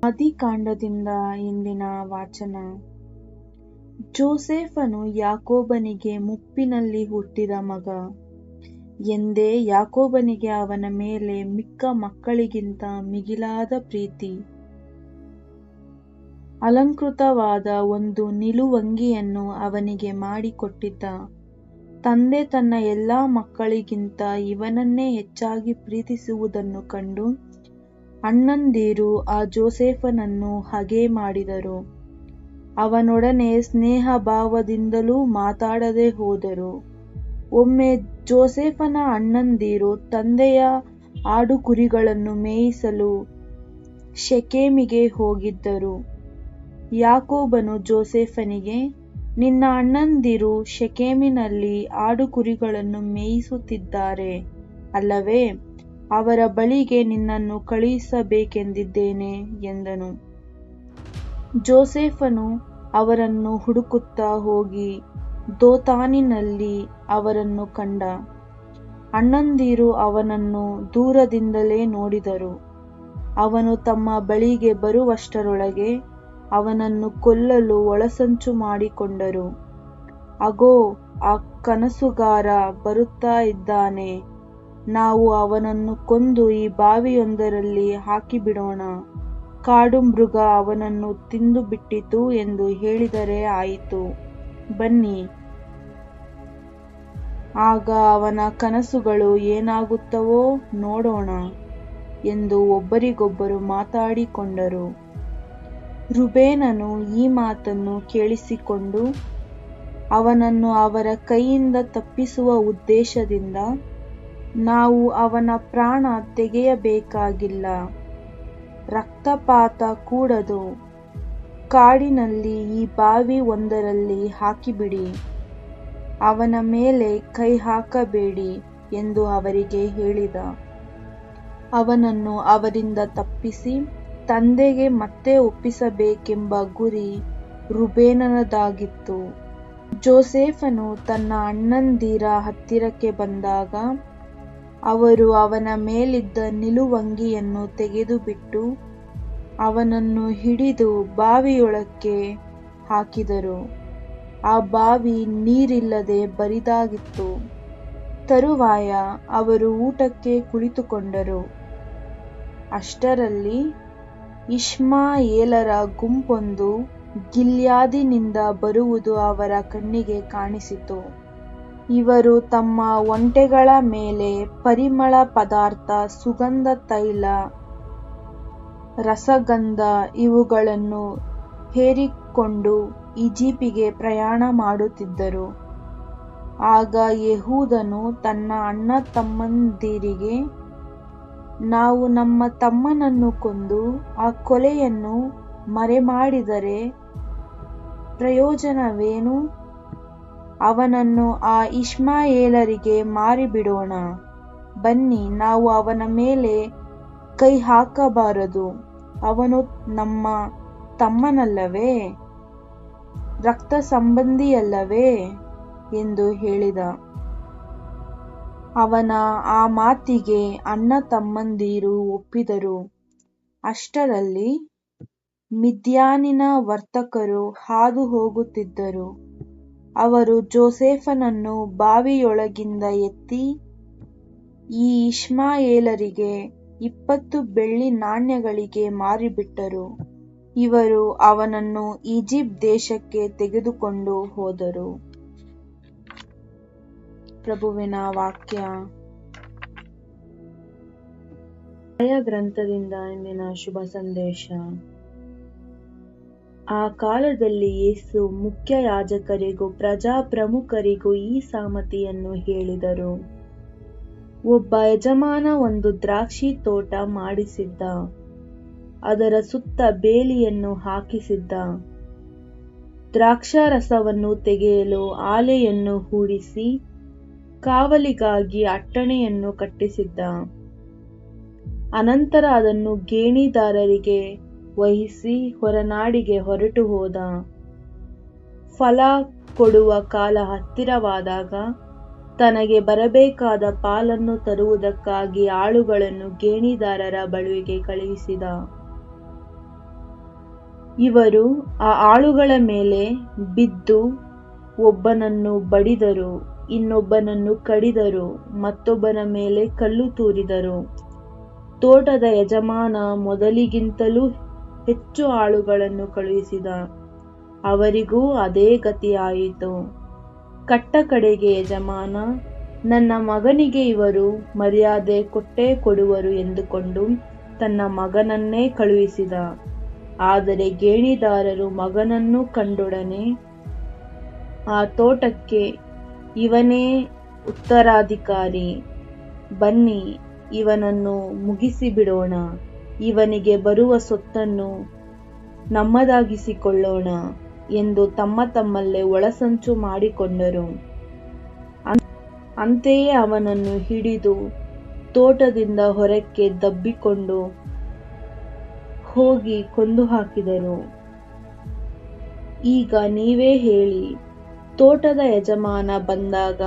ಆದಿಕಾಂಡದಿಂದ ಇಂದಿನ ವಾಚನ. ಜೋಸೇಫನು ಯಾಕೋಬನಿಗೆ ಮುಪ್ಪಿನಲ್ಲಿ ಹುಟ್ಟಿದ ಮಗ ಎಂದೇ ಯಾಕೋಬನಿಗೆ ಅವನ ಮೇಲೆ ಮಿಕ್ಕ ಮಕ್ಕಳಿಗಿಂತ ಮಿಗಿಲಾದ ಪ್ರೀತಿ. ಅಲಂಕೃತವಾದ ಒಂದು ನಿಲುವಂಗಿಯನ್ನು ಅವನಿಗೆ ಮಾಡಿಕೊಟ್ಟಿದ್ದ. ತಂದೆ ತನ್ನ ಎಲ್ಲಾ ಮಕ್ಕಳಿಗಿಂತ ಇವನನ್ನೇ ಹೆಚ್ಚಾಗಿ ಪ್ರೀತಿಸುವುದನ್ನು ಕಂಡು ಅಣ್ಣಂದಿರು ಆ ಜೋಸೇಫನನ್ನು ಹಗೆ ಮಾಡಿದರು. ಅವನೊಡನೆ ಸ್ನೇಹ ಭಾವದಿಂದಲೂ ಮಾತಾಡದೆ ಹೋದರು. ಒಮ್ಮೆ ಜೋಸೇಫನ ಅಣ್ಣಂದಿರು ತಂದೆಯ ಆಡುಕುರಿಗಳನ್ನು ಮೇಯಿಸಲು ಶೆಕೆಮಿಗೆ ಹೋಗಿದ್ದರು. ಯಾಕೋಬನು ಜೋಸೇಫನಿಗೆ, ನಿನ್ನ ಅಣ್ಣಂದಿರು ಶೆಕೆಮಿನಲ್ಲಿ ಆಡುಕುರಿಗಳನ್ನು ಮೇಯಿಸುತ್ತಿದ್ದಾರೆ ಅಲ್ಲವೇ? ಅವರ ಬಳಿಗೆ ನಿನ್ನನ್ನು ಕಳುಹಿಸಬೇಕೆಂದಿದ್ದೇನೆ ಎಂದನು. ಜೋಸೇಫನು ಅವರನ್ನು ಹುಡುಕುತ್ತಾ ಹೋಗಿ ದೋತಾನಿನಲ್ಲಿ ಅವರನ್ನು ಕಂಡ. ಅಣ್ಣಂದಿರು ಅವನನ್ನು ದೂರದಿಂದಲೇ ನೋಡಿದರು. ಅವನು ತಮ್ಮ ಬಳಿಗೆ ಬರುವಷ್ಟರೊಳಗೆ ಅವನನ್ನು ಕೊಲ್ಲಲು ಒಳಸಂಚು ಮಾಡಿಕೊಂಡರು. ಅಗೋ, ಆ ಕನಸುಗಾರ ಬರುತ್ತಾ ಇದ್ದಾನೆ, ನಾವು ಅವನನ್ನು ಕೊಂದು ಈ ಬಾವಿಯೊಂದರಲ್ಲಿ ಹಾಕಿಬಿಡೋಣ, ಕಾಡು ಮೃಗ ಅವನನ್ನು ತಿಂದು ಬಿಟ್ಟಿತು ಎಂದು ಹೇಳಿದರೆ ಆಯಿತು, ಬನ್ನಿ, ಆಗ ಅವನ ಕನಸುಗಳು ಏನಾಗುತ್ತವೋ ನೋಡೋಣ ಎಂದು ಒಬ್ಬರಿಗೊಬ್ಬರು ಮಾತಾಡಿಕೊಂಡರು. ರುಬೇನನು ಈ ಮಾತನ್ನು ಕೇಳಿಸಿಕೊಂಡು ಅವನನ್ನು ಅವರ ಕೈಯಿಂದ ತಪ್ಪಿಸುವ ಉದ್ದೇಶದಿಂದ, ನಾವು ಅವನ ಪ್ರಾಣ ತೆಗೆಯಬೇಕಾಗಿಲ್ಲ, ರಕ್ತಪಾತ ಕೂಡದು, ಕಾಡಿನಲ್ಲಿ ಈ ಬಾವಿ ಒಂದರಲ್ಲಿ ಹಾಕಿಬಿಡಿ, ಅವನ ಮೇಲೆ ಕೈ ಹಾಕಬೇಡಿ ಎಂದು ಅವರಿಗೆ ಹೇಳಿದ. ಅವನನ್ನು ಅವರಿಂದ ತಪ್ಪಿಸಿ ತಂದೆಗೆ ಮತ್ತೆ ಒಪ್ಪಿಸಬೇಕೆಂಬ ಗುರಿ ರುಬೇನನದಾಗಿತ್ತು. ಜೋಸೇಫನು ತನ್ನ ಅಣ್ಣಂದಿರ ಹತ್ತಿರಕ್ಕೆ ಬಂದಾಗ ಅವರು ಅವನ ಮೇಲಿದ್ದ ನಿಲುವಂಗಿಯನ್ನು ತೆಗೆದುಬಿಟ್ಟು ಅವನನ್ನು ಹಿಡಿದು ಬಾವಿಯೊಳಕ್ಕೆ ಹಾಕಿದರು. ಆ ಬಾವಿ ನೀರಿಲ್ಲದೆ ಬರಿದಾಗಿತ್ತು. ತರುವಾಯ ಅವರು ಊಟಕ್ಕೆ ಕುಳಿತುಕೊಂಡರು. ಅಷ್ಟರಲ್ಲಿ ಇಷ್ಮಾಯೇಲರ ಗುಂಪೊಂದು ಗಿಲ್ಯಾದಿನಿಂದ ಬರುವುದು ಅವರ ಕಣ್ಣಿಗೆ ಕಾಣಿಸಿತು. ಇವರು ತಮ್ಮ ಒಂಟೆಗಳ ಮೇಲೆ ಪರಿಮಳ ಪದಾರ್ಥ, ಸುಗಂಧ ತೈಲ, ರಸಗಂಧ ಇವುಗಳನ್ನು ಹೇರಿಕೊಂಡು ಈಜಿಪ್ಟಿಗೆ ಪ್ರಯಾಣ ಮಾಡುತ್ತಿದ್ದರು. ಆಗ ಯೆಹೂದನು ತನ್ನ ಅಣ್ಣ ತಮ್ಮಂದಿರಿಗೆ, ನಾವು ನಮ್ಮ ತಮ್ಮನನ್ನು ಕೊಂದು ಆ ಕೊಲೆಯನ್ನು ಮರೆಮಾಡಿದರೆ ಪ್ರಯೋಜನವೇನು? ಅವನನ್ನು ಆ ಇಷ್ಮಾಯೇಲರಿಗೆ ಮಾರಿಬಿಡೋಣ, ಬನ್ನಿ, ನಾವು ಅವನ ಮೇಲೆ ಕೈ ಹಾಕಬಾರದು, ಅವನು ನಮ್ಮ ತಮ್ಮನಲ್ಲವೇ, ರಕ್ತ ಸಂಬಂಧಿಯಲ್ಲವೇ ಎಂದು ಹೇಳಿದ. ಅವನ ಆ ಮಾತಿಗೆ ಅಣ್ಣ ತಮ್ಮಂದಿರು ಒಪ್ಪಿದರು. ಅಷ್ಟರಲ್ಲಿ ಮಿದ್ಯಾನಿನ ವರ್ತಕರು ಹಾದು ಹೋಗುತ್ತಿದ್ದರು. ಅವರು ಜೋಸೇಫನನ್ನು ಬಾವಿಯೊಳಗಿಂದ ಎತ್ತಿ ಈ ಇಷ್ಮಾಯೇಲರಿಗೆ 20 ಬೆಳ್ಳಿ ನಾಣ್ಯಗಳಿಗೆ ಮಾರಿಬಿಟ್ಟರು. ಇವರು ಅವನನ್ನು ಈಜಿಪ್ಟ್ ದೇಶಕ್ಕೆ ತೆಗೆದುಕೊಂಡು ಹೋದರು. ಪ್ರಭುವಿನ ವಾಕ್ಯ. ಗ್ರಂಥದಿಂದ ಇಂದಿನ ಶುಭ ಸಂದೇಶ. ಆ ಕಾಲದಲ್ಲಿ ಯೇಸು ಮುಖ್ಯ ಯಾಜಕರಿಗೂ ಪ್ರಜಾ ಪ್ರಮುಖರಿಗೂ ಈ ಸಾಮತಿಯನ್ನು ಹೇಳಿದರು. ಒಬ್ಬ ಯಜಮಾನ ಒಂದು ದ್ರಾಕ್ಷಿ ತೋಟ ಮಾಡಿಸಿದ್ದ. ಅದರ ಸುತ್ತ ಬೇಲಿಯನ್ನು ಹಾಕಿಸಿದ್ದ. ದ್ರಾಕ್ಷಾರಸವನ್ನು ತೆಗೆಯಲು ಆಲೆಯನ್ನು ಹೂಡಿಸಿ ಕಾವಲಿಗಾಗಿ ಅಟ್ಟಣೆಯನ್ನು ಕಟ್ಟಿಸಿದ್ದ. ಅನಂತರ ಅದನ್ನು ಗೇಣಿದಾರರಿಗೆ ವಹಿಸಿ ಹೊರನಾಡಿಗೆ ಹೊರಟು ಹೋದ. ಫಲ ಕೊಡುವ ಕಾಲ ಹತ್ತಿರವಾದಾಗ ತನಗೆ ಬರಬೇಕಾದ ಪಾಲನ್ನು ತರುವುದಕ್ಕಾಗಿ ಆಳುಗಳನ್ನು ಗೇಣಿದಾರರ ಬಳಿಗೆ ಕಳುಹಿಸಿದ. ಇವರು ಆ ಆಳುಗಳ ಮೇಲೆ ಬಿದ್ದು ಒಬ್ಬನನ್ನು ಬಡಿದರು, ಇನ್ನೊಬ್ಬನನ್ನು ಕಡಿದರು, ಮತ್ತೊಬ್ಬನ ಮೇಲೆ ಕಲ್ಲು ತೂರಿದರು. ತೋಟದ ಯಜಮಾನ ಮೊದಲಿಗಿಂತಲೂ ಹೆಚ್ಚು ಆಳುಗಳನ್ನು ಕಳುಹಿಸಿದ. ಅವರಿಗೂ ಅದೇ ಗತಿಯಾಯಿತು. ಕಡೆಗೆ ಯಜಮಾನ, ನನ್ನ ಮಗನಿಗೆ ಇವರು ಮರ್ಯಾದೆ ಕೊಟ್ಟೇ ಕೊಡುವರು ಎಂದುಕೊಂಡು ತನ್ನ ಮಗನನ್ನೇ ಕಳುಹಿಸಿದ. ಆದರೆ ಗೇಣಿದಾರರು ಮಗನನ್ನು ಕಂಡೊಡನೆ, ಆ ತೋಟಕ್ಕೆ ಇವನೇ ಉತ್ತರಾಧಿಕಾರಿ, ಬನ್ನಿ ಇವನನ್ನು ಮುಗಿಸಿಬಿಡೋಣ, ಇವನಿಗೆ ಬರುವ ಸ್ವತ್ತನ್ನು ನಮ್ಮದಾಗಿಸಿಕೊಳ್ಳೋಣ ಎಂದು ತಮ್ಮಲ್ಲೇ ಒಳಸಂಚು ಮಾಡಿಕೊಂಡರು. ಅಂತೆಯೇ ಅವನನ್ನು ಹಿಡಿದು ತೋಟದಿಂದ ಹೊರಕ್ಕೆ ದಬ್ಬಿಕೊಂಡು ಹೋಗಿ ಕೊಂದು ಹಾಕಿದರು. ಈಗ ನೀವೇ ಹೇಳಿ, ತೋಟದ ಯಜಮಾನ ಬಂದಾಗ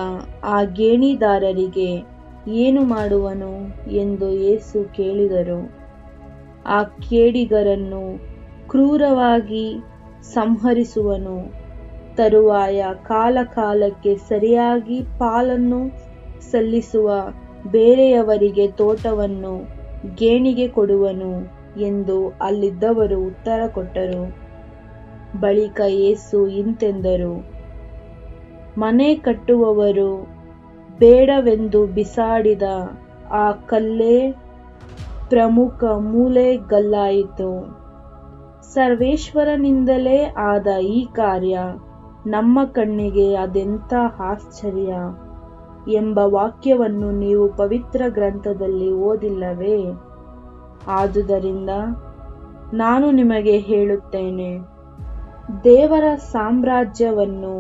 ಆ ಗೇಣಿದಾರರಿಗೆ ಏನು ಮಾಡುವನು ಎಂದು ಯೇಸು ಕೇಳಿದರು. ಆ ಕೇಡಿಗರನ್ನು ಕ್ರೂರವಾಗಿ ಸಂಹರಿಸುವನು. ತರುವಾಯ ಕಾಲಕ್ಕೆ ಸರಿಯಾಗಿ ಪಾಲನ್ನು ಸಲ್ಲಿಸುವ ಬೇರೆಯವರಿಗೆ ತೋಟವನ್ನು ಗೇಣಿಗೆ ಕೊಡುವನು ಎಂದು ಅಲ್ಲಿದ್ದವರು ಉತ್ತರ ಕೊಟ್ಟರು. ಬಳಿಕ ಯೇಸು ಇಂತೆಂದರು, ಮನೆ ಕಟ್ಟುವವರು ಬೇಡವೆಂದು ಬಿಸಾಡಿದ ಆ ಕಲ್ಲೇ ಪ್ರಮುಖ ಮೂಲೆಗಲ್ಲಾಯಿತು. ಸರ್ವೇಶ್ವರನಿಂದಲೇ ಆದ ಈ ಕಾರ್ಯ ನಮ್ಮ ಕಣ್ಣಿಗೆ ಅದೆಂಥ ಆಶ್ಚರ್ಯ ಎಂಬ ವಾಕ್ಯವನ್ನು ನೀವು ಪವಿತ್ರ ಗ್ರಂಥದಲ್ಲಿ ಓದಿಲ್ಲವೇ? ಆದುದರಿಂದ ನಾನು ನಿಮಗೆ ಹೇಳುತ್ತೇನೆ, ದೇವರ ಸಾಮ್ರಾಜ್ಯವನ್ನು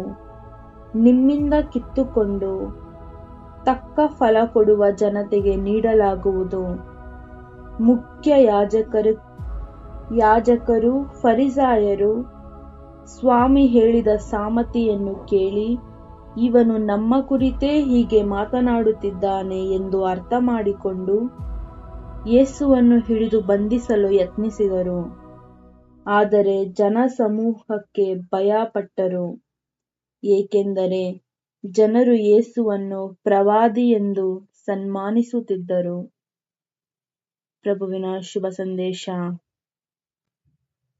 ನಿಮ್ಮಿಂದ ಕಿತ್ತುಕೊಂಡು ತಕ್ಕ ಫಲ ಕೊಡುವ ಜನತೆಗೆ ನೀಡಲಾಗುವುದು. ಮುಖ್ಯ ಯಾಜಕರು ಫರಿಸಾಯರು ಸ್ವಾಮಿ ಹೇಳಿದ ಸಾಮತಿಯನ್ನು ಕೇಳಿ, ಇವನು ನಮ್ಮ ಕುರಿತೇ ಹೀಗೆ ಮಾತನಾಡುತ್ತಿದ್ದಾನೆ ಎಂದು ಅರ್ಥ ಮಾಡಿಕೊಂಡು ಯೇಸುವನ್ನು ಹಿಡಿದು ಬಂಧಿಸಲು ಯತ್ನಿಸಿದರು. ಆದರೆ ಜನಸಮೂಹಕ್ಕೆ ಭಯಪಟ್ಟರು, ಏಕೆಂದರೆ ಜನರು ಯೇಸುವನ್ನು ಪ್ರವಾದಿ ಎಂದು ಸನ್ಮಾನಿಸುತ್ತಿದ್ದರು. ಪ್ರಭುವಿನ ಶುಭ ಸಂದೇಶ.